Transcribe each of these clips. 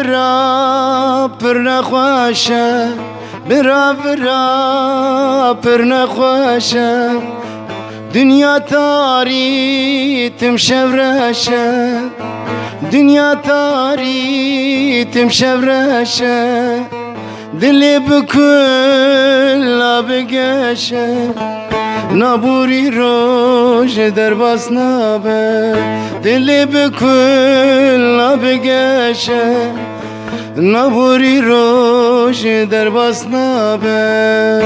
برا پر نخواشه، برا پر نخواشه، دنیا تاری تم شورشه، دنیا تاری تم شورشه، دلی بکل بگشه، نبوری روش در باز نبه، دلی بکل بگشه، نبوری روش در باز نبه.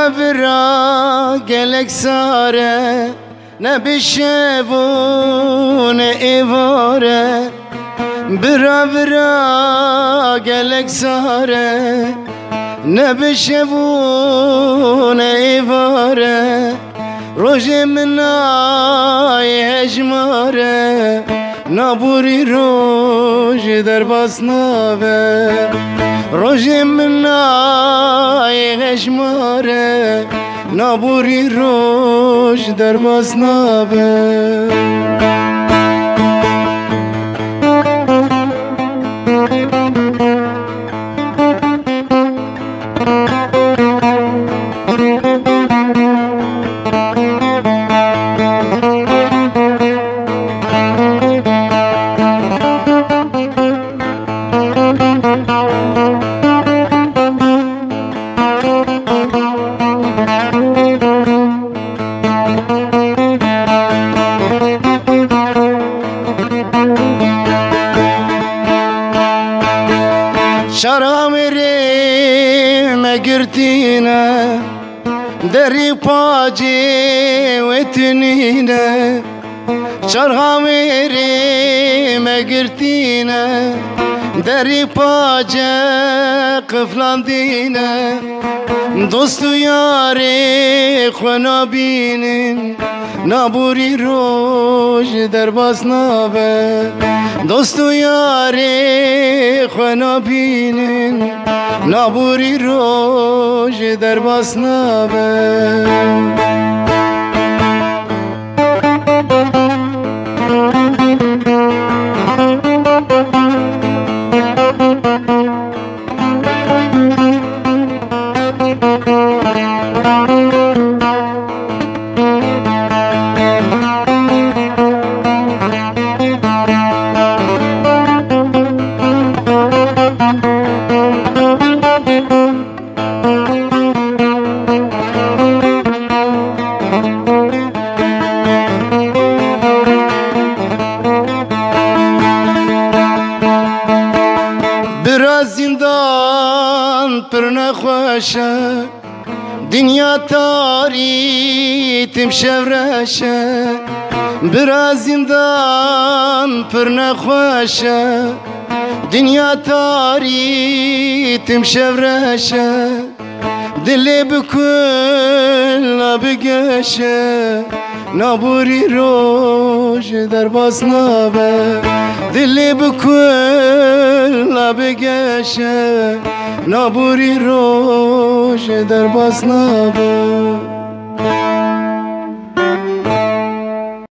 برا gelek sare ne bişevu ne evare, برا gelek sare ne bişevu ne evare, roje minay hejmare, naburi roj der basnave, roje minay hejmare, naburi roj der basnave. شرامری مگرتینه دری پاجی و تنینه، شرامری مگرتینه دری پاجی قفلاندینه، دوستو یاری خوانا بینین، نبوری روش در باز نبه، دوستو یاری خوانا بینین، نبوری روش در باز نبه. برا زندان پر نخواشه، دنیا تاری تم شورشه، برا زندان پر نخواشه، دنیا تاری تم شورشه، دلی بکل بگشه، نبوری روش در باز نبه، دلی بکل بگشه، نبوری روش در باز نبه.